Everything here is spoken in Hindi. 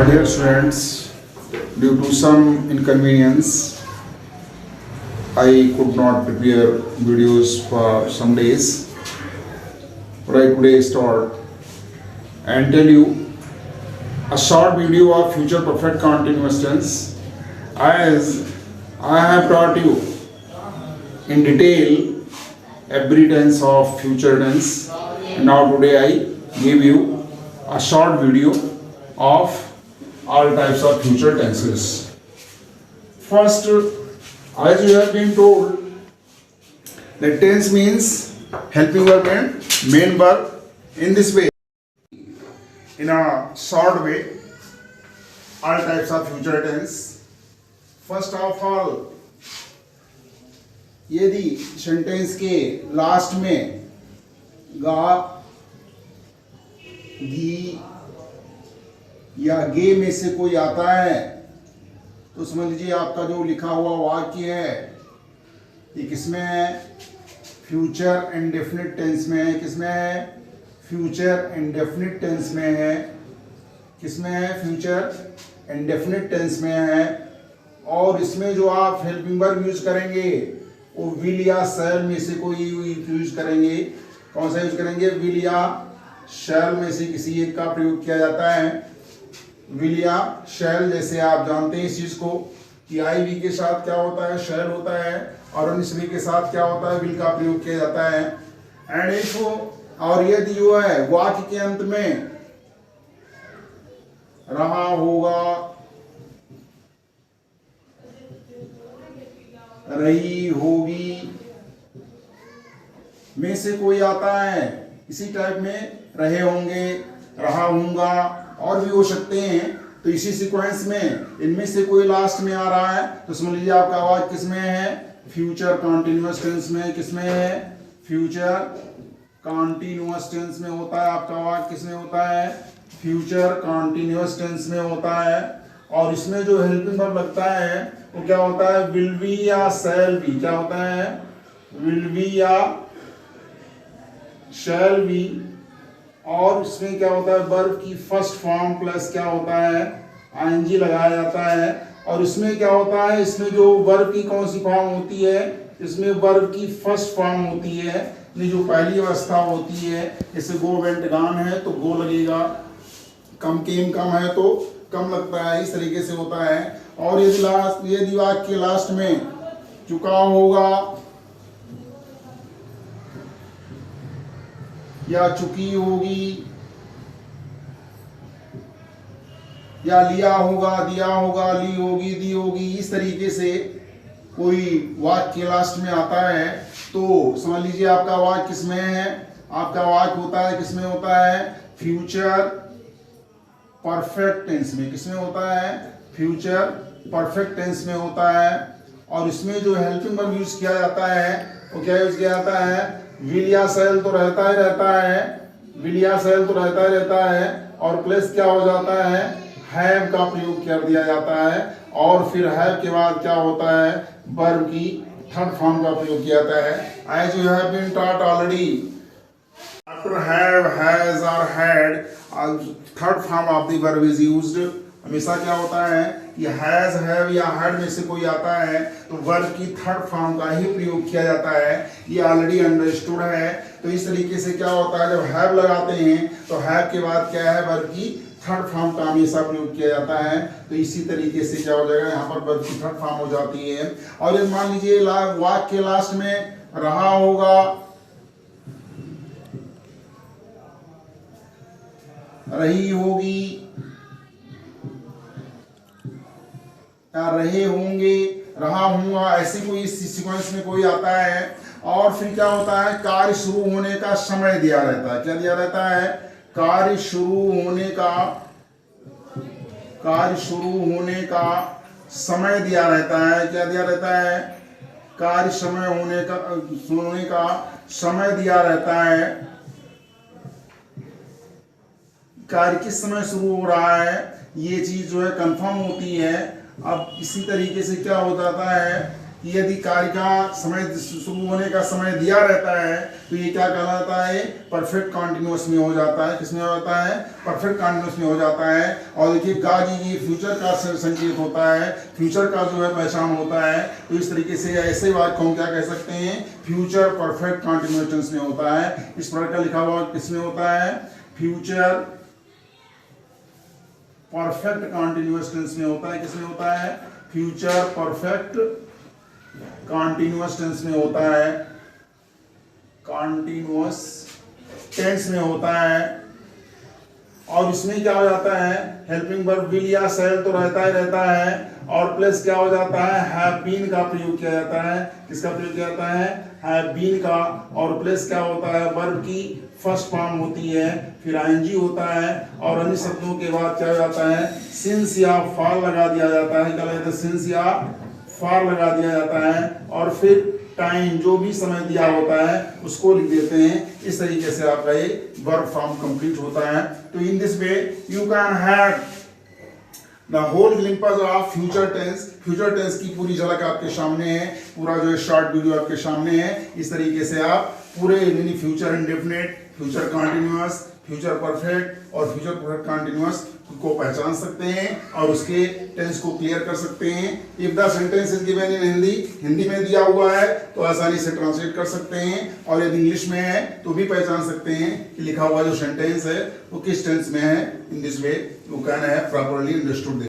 My dear students, due to some inconvenience, I could not prepare videos for some days. But I today start and tell you a short video of future perfect continuous tense, as I have taught you in detail every tense of future tense. And now today I give you a short video of all types of future tenses. First, as you have been told, that tense means helping verb and main verb in this way. In a short way, all types of future tense. First of all, यदि सेंटेंस के लास्ट में गा, गी या गे में से कोई आता है तो समझ लीजिए आपका जो लिखा हुआ वाक्य है ये किसमें है? फ्यूचर इंडेफिनिट टेंस में है। किसमें है? फ्यूचर इंडेफिनिट टेंस में है। किसमें है? फ्यूचर इंडेफिनिट टेंस में है। और इसमें जो आप हेल्पिंग वर्ब यूज करेंगे वो विल या शैल में से कोई यूज करेंगे। कौन सा यूज करेंगे? विल या शैल में से किसी एक का प्रयोग किया जाता है। विल या शैल, जैसे आप जानते हैं इस चीज को कि आई वी के साथ क्या होता है? शैल होता है, और अनिश्वी के साथ क्या होता है? विल का प्रयोग किया जाता है। एंड इफ, और यदि जो है वाक्य के अंत में रहा होगा, रही होगी में से कोई आता है, इसी टाइप में रहे होंगे, रहा होऊंगा और भी हो सकते हैं, तो इसी सीक्वेंस में इनमें से कोई लास्ट में आ रहा है तो समझ लीजिए आपका आवाज किसमें है? फ्यूचर कॉन्टिन्यूअस टेंस में। किसमें है? फ्यूचर कॉन्टिन्यूअस टेंस में होता है। आपका आवाज किसमें होता है? फ्यूचर कॉन्टिन्यूअस टेंस में होता है। और इसमें जो हेल्पिंग वर्ब लगता है वो क्या होता है? विल बी या शैल बी। क्या होता है? विल बी या शैल बी। और इसमें क्या होता है? वर्ब की फर्स्ट फॉर्म प्लस क्या होता है? आईएनजी लगाया जाता है। और इसमें क्या होता है? इसमें जो वर्ब की कौन सी फॉर्म होती है? इसमें वर्ब की फर्स्ट फॉर्म होती है, जो पहली अवस्था होती है। जैसे गो वेंट गान है तो गो लगेगा, कम केम कम है तो कम लगता है, इस तरीके से होता है। और यदि वाक्य के लास्ट में चुका होगा या चुकी होगी या लिया होगा, दिया होगा, ली होगी, दी होगी, इस तरीके से कोई वाक्य के लास्ट में आता है तो समझ लीजिए आपका वाक्य किसमें है? आपका वाक्य होता है किसमें होता है? फ्यूचर परफेक्ट टेंस में। किसमें होता है? फ्यूचर परफेक्ट टेंस में होता है। और इसमें जो हेल्पिंग वर्ब यूज किया जाता है वो क्या यूज किया जाता है? विल या शैल तो रहता ही रहता है, विल या शैल तो रहता ही रहता है, और प्लस क्या हो जाता है? हैव का प्रयोग कर दिया जाता है। और फिर हैव के बाद क्या होता है? वर्ब की थर्ड फॉर्म का प्रयोग किया जाता है। As you have been taught already, after have, has और had, third form of the verb is used. हमेशा क्या होता है कि हैज, हैव या हैड में से कोई आता है तो वर्ब की थर्ड फॉर्म का ही प्रयोग किया जाता है। ये ऑलरेडी अंडरस्टूड है। तो इस तरीके से क्या होता है, जब हैव लगाते हैं तो हैव के बाद क्या है? वर्ब की थर्ड फॉर्म का हमेशा प्रयोग किया जाता है। तो इसी तरीके से क्या हो जाएगा? यहाँ पर वर्ब की थर्ड फॉर्म हो जाती है। और यदि मान लीजिए वाक्य के लास्ट में रहा होगा, रही होगी या रहे होंगे, रहा होऊंगा, ऐसे कोई सीक्वेंस में कोई आता है और फिर क्या होता है? कार्य शुरू होने का समय दिया रहता है। क्या दिया रहता है? कार्य शुरू होने का समय दिया रहता है। क्या दिया रहता है? कार्य होने का समय दिया रहता है। कार्य किस समय शुरू हो रहा है ये चीज जो है कंफर्म होती है। अब इसी तरीके से क्या हो जाता है कि यदि कार्य का समय शुरू होने का समय दिया रहता है तो ये क्या कहलाता है, परफेक्ट कंटिन्यूअस में हो जाता है। किसमें हो जाता है, परफेक्ट कंटिन्यूअस में हो जाता है। और देखिए गा जी ये फ्यूचर का संकेत होता है, फ्यूचर का जो है पहचान होता है। तो इस तरीके से ऐसे वाक्य को हम क्या कह सकते हैं, फ्यूचर परफेक्ट कंटिन्यूअस टेंस में होता है। इस प्रकार का लिखा हुआ किसमें होता है, फ्यूचर परफेक्ट कंटिन्यूअस टेंस में होता है। किसमें होता है, फ्यूचर परफेक्ट कंटिन्यूअस टेंस में होता है, कंटिन्यूअस टेंस में होता है। और इसमें क्या हो जाता है, हेल्पिंग वर्ब विल या शैल तो रहता ही रहता है, और प्लस क्या हो जाता है, हैव बीन का प्रयोग किया जाता है। किसका प्रयोग किया जाता है, हैव बीन का। और प्लस क्या होता है, वर्ब की फर्स्ट फॉर्म होती है, फिर आईएनजी होता है, और अन्य शब्दों के बाद क्या हो जाता है, सिंस या फॉर लगा दिया जाता है। क्या लगा जाता है, सिंस या फॉर लगा दिया जाता है, और फिर टाइम जो भी समय दिया होता है उसको लिख देते हैं। इस तरीके से आपका ये वर्ब फॉर्म कंप्लीट होता है। तो in this way you can have the whole glimpse of future tense. Future tense की पूरी झलक आपके सामने है, पूरा जो है शॉर्ट वीडियो आपके सामने है। इस तरीके से आप पूरे यानी future indefinite, future continuous, future perfect और फ्यूचर परफेक्ट कंटिन्यूअस को पहचान सकते हैं और उसके टेंस को क्लियर कर सकते हैं। If the sentence is given in Hindi, Hindi में दिया हुआ है तो आसानी से ट्रांसलेट कर सकते हैं, और यदि इंग्लिश में है तो भी पहचान सकते हैं कि लिखा हुआ जो सेंटेंस है वो किस टेंस में है। इन this way you can have properly understood.